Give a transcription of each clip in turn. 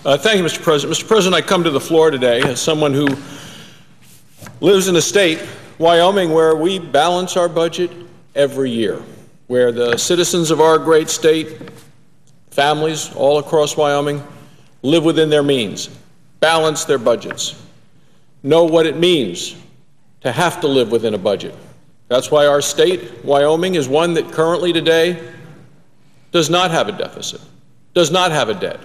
Thank you, Mr. President. Mr. President, I come to the floor today as someone who lives in a state, Wyoming, where we balance our budget every year, where the citizens of our great state, families all across Wyoming, live within their means, balance their budgets, know what it means to have to live within a budget. That's why our state, Wyoming, is one that currently today does not have a deficit, does not have a debt.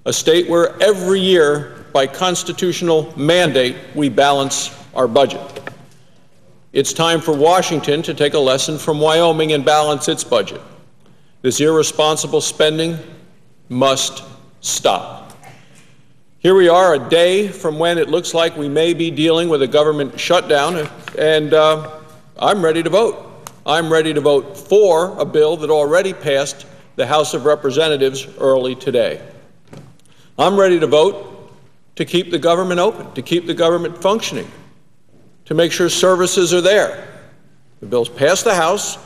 A state where every year, by constitutional mandate, we balance our budget. It's time for Washington to take a lesson from Wyoming and balance its budget. This irresponsible spending must stop. Here we are, a day from when it looks like we may be dealing with a government shutdown, and I'm ready to vote. I'm ready to vote for a bill that already passed the House of Representatives early today. I'm ready to vote to keep the government open, to keep the government functioning, to make sure services are there. The bill's passed the House.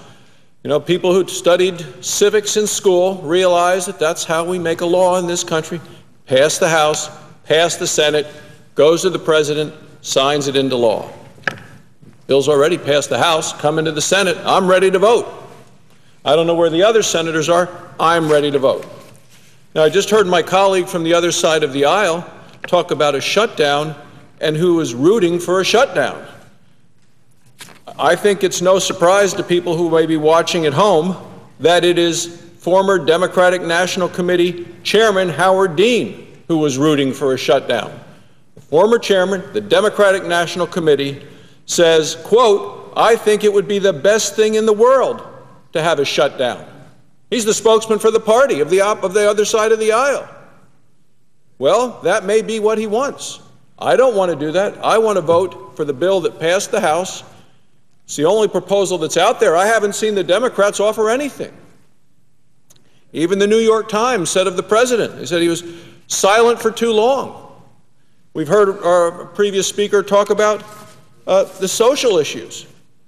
You know, people who studied civics in school realize that that's how we make a law in this country. Pass the House, pass the Senate, goes to the President, signs it into law. Bill's already passed the House, come into the Senate. I'm ready to vote. I don't know where the other senators are. I'm ready to vote. Now, I just heard my colleague from the other side of the aisle talk about a shutdown and who is rooting for a shutdown. I think it's no surprise to people who may be watching at home that it is former Democratic National Committee Chairman Howard Dean who was rooting for a shutdown. The former chairman, the Democratic National Committee, says, quote, "I think it would be the best thing in the world to have a shutdown." He's the spokesman for the party of the other side of the aisle. Well, that may be what he wants. I don't want to do that. I want to vote for the bill that passed the House. It's the only proposal that's out there. I haven't seen the Democrats offer anything. Even the New York Times said of the president, they said he was silent for too long. We've heard our previous speaker talk about the social issues.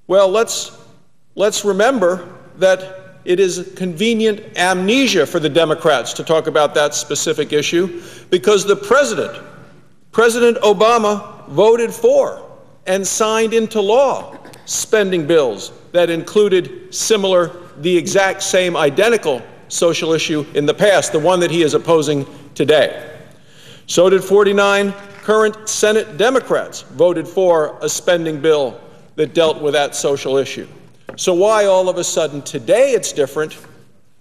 Well, let's remember that it is convenient amnesia for the Democrats to talk about that specific issue because the President Obama, voted for and signed into law spending bills that included the exact same identical social issue in the past, the one that he is opposing today. So did 49 current Senate Democrats voted for a spending bill that dealt with that social issue. So why all of a sudden today it's different?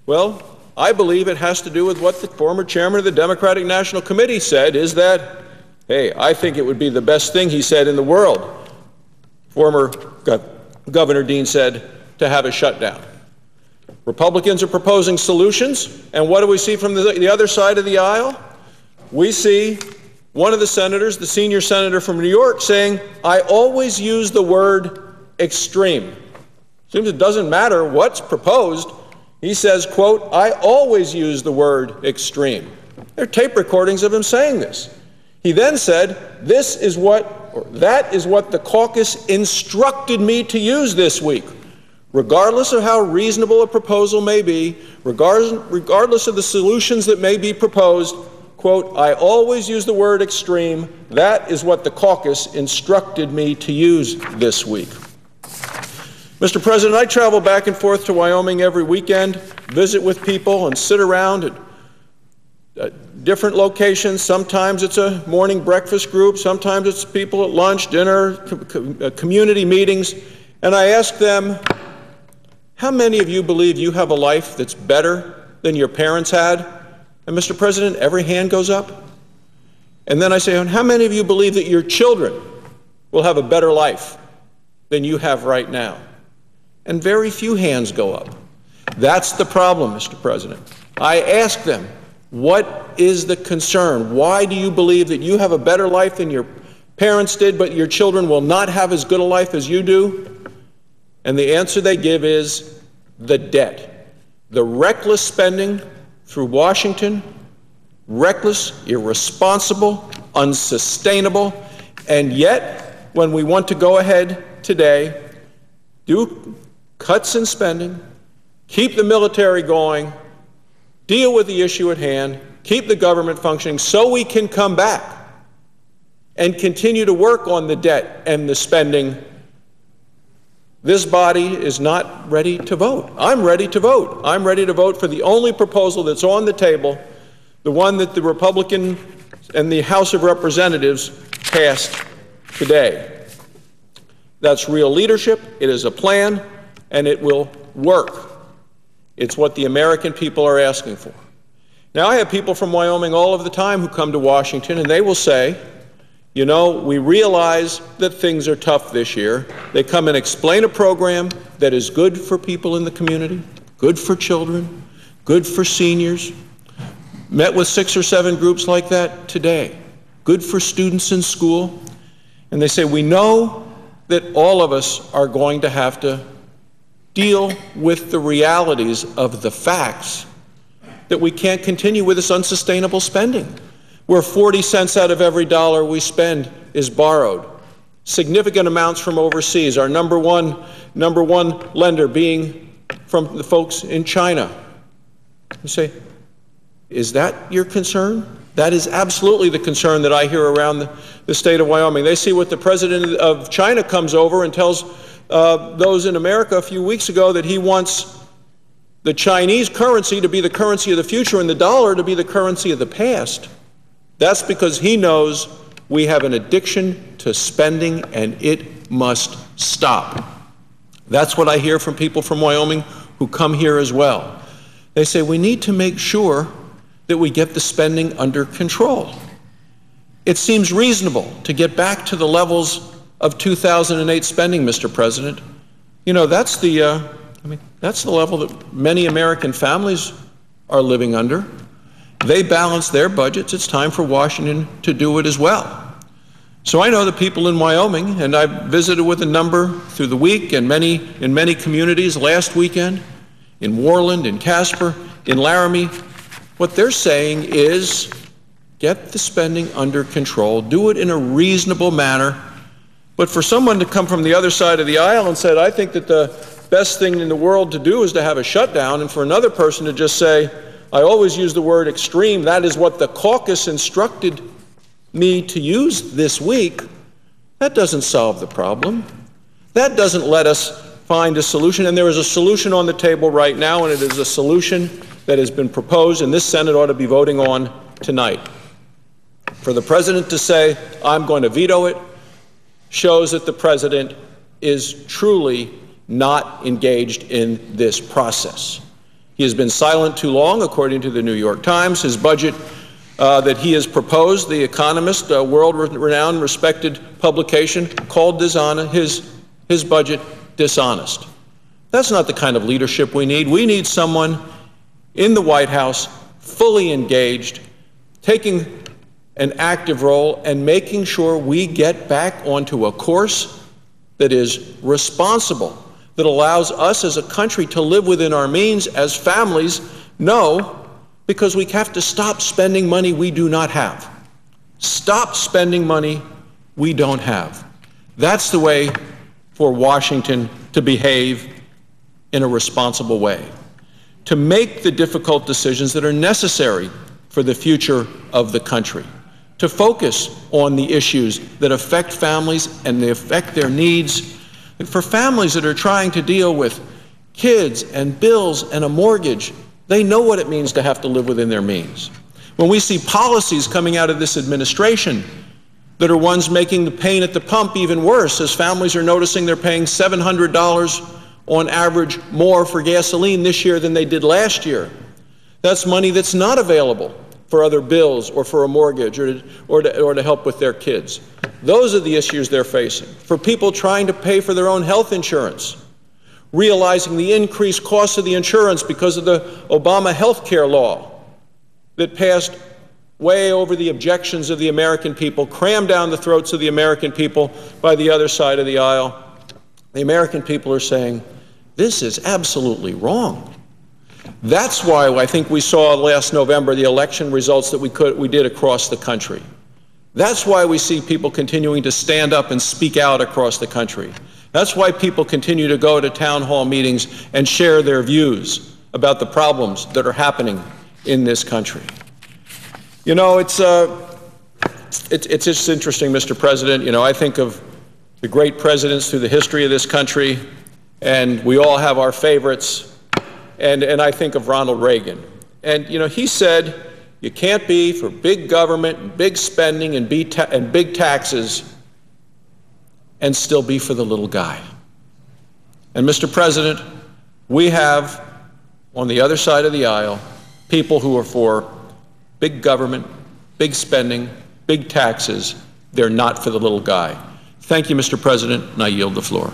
Well, I believe it has to do with what the former chairman of the Democratic National Committee said, is that, hey, I think it would be the best thing, he said, in the world, former Governor Dean said, to have a shutdown. Republicans are proposing solutions, and what do we see from the other side of the aisle? We see one of the senators, the senior senator from New York, saying, I always use the word extreme. Seems it doesn't matter what's proposed. He says, quote, I always use the word extreme. There are tape recordings of him saying this. He then said, that is what the caucus instructed me to use this week. Regardless of how reasonable a proposal may be, regardless of the solutions that may be proposed, quote, I always use the word extreme. That is what the caucus instructed me to use this week. Mr. President, I travel back and forth to Wyoming every weekend, visit with people, and sit around at different locations. Sometimes it's a morning breakfast group. Sometimes it's people at lunch, dinner, community meetings. And I ask them, how many of you believe you have a life that's better than your parents had? And Mr. President, every hand goes up. And then I say, and how many of you believe that your children will have a better life than you have right now? And very few hands go up. That's the problem, Mr. President. I ask them, what is the concern? Why do you believe that you have a better life than your parents did, but your children will not have as good a life as you do? And the answer they give is the debt. The reckless spending through Washington, reckless, irresponsible, unsustainable, and yet, when we want to go ahead today, do cuts in spending, keep the military going, deal with the issue at hand, keep the government functioning so we can come back and continue to work on the debt and the spending, this body is not ready to vote. I'm ready to vote. I'm ready to vote for the only proposal that's on the table, the one that the Republican and the House of Representatives passed today. That's real leadership. It is a plan, and it will work. It's what the American people are asking for. Now, I have people from Wyoming all of the time who come to Washington, and they will say, you know, we realize that things are tough this year. They come and explain a program that is good for people in the community, good for children, good for seniors. Met with 6 or 7 groups like that today. Good for students in school. And they say, we know that all of us are going to have to deal with the realities of the facts that we can't continue with this unsustainable spending, where 40 cents out of every dollar we spend is borrowed. Significant amounts from overseas, our number one lender being from the folks in China. You say, is that your concern? That is absolutely the concern that I hear around the state of Wyoming. They see what the president of China comes over and tells those in America a few weeks ago, that he wants the Chinese currency to be the currency of the future and the dollar to be the currency of the past. That's because he knows we have an addiction to spending, and it must stop. That's what I hear from people from Wyoming who come here as well. They say we need to make sure that we get the spending under control. It seems reasonable to get back to the levels of 2008 spending, Mr. President. You know, that's the level that many American families are living under. They balance their budgets. It's time for Washington to do it as well. So I know the people in Wyoming, and I've visited with a number through the week and in many communities last weekend, in Worland, in Casper, in Laramie. What they're saying is, get the spending under control, do it in a reasonable manner. But for someone to come from the other side of the aisle and say, I think that the best thing in the world to do is to have a shutdown, and for another person to just say, I always use the word extreme, that is what the caucus instructed me to use this week, that doesn't solve the problem. That doesn't let us find a solution, and there is a solution on the table right now, and it is a solution that has been proposed, and this Senate ought to be voting on tonight. For the president to say, I'm going to veto it, shows that the president is truly not engaged in this process. He has been silent too long, according to the New York Times. His budget that he has proposed, The Economist, a world-renowned, respected publication, called his budget dishonest. That's not the kind of leadership we need. We need someone in the White House, fully engaged, taking an active role and making sure we get back onto a course that is responsible, that allows us as a country to live within our means as families. No, because we have to stop spending money we do not have. Stop spending money we don't have. That's the way for Washington to behave in a responsible way, to make the difficult decisions that are necessary for the future of the country, to focus on the issues that affect families and they affect their needs. And for families that are trying to deal with kids and bills and a mortgage, they know what it means to have to live within their means. When we see policies coming out of this administration that are ones making the pain at the pump even worse, as families are noticing they're paying $700 on average more for gasoline this year than they did last year. That's money that's not available for other bills or for a mortgage or to help with their kids. Those are the issues they're facing. For people trying to pay for their own health insurance, realizing the increased cost of the insurance because of the Obama health care law that passed way over the objections of the American people, crammed down the throats of the American people by the other side of the aisle. The American people are saying, this is absolutely wrong. That's why I think we saw last November the election results that we did across the country. That's why we see people continuing to stand up and speak out across the country. That's why people continue to go to town hall meetings and share their views about the problems that are happening in this country. You know, it's just interesting, Mr. President. You know, I think of the great presidents through the history of this country, and we all have our favorites. And I think of Ronald Reagan. And, you know, he said, you can't be for big government and big spending and big taxes and still be for the little guy. And, Mr. President, we have on the other side of the aisle people who are for big government, big spending, big taxes. They're not for the little guy. Thank you, Mr. President, and I yield the floor.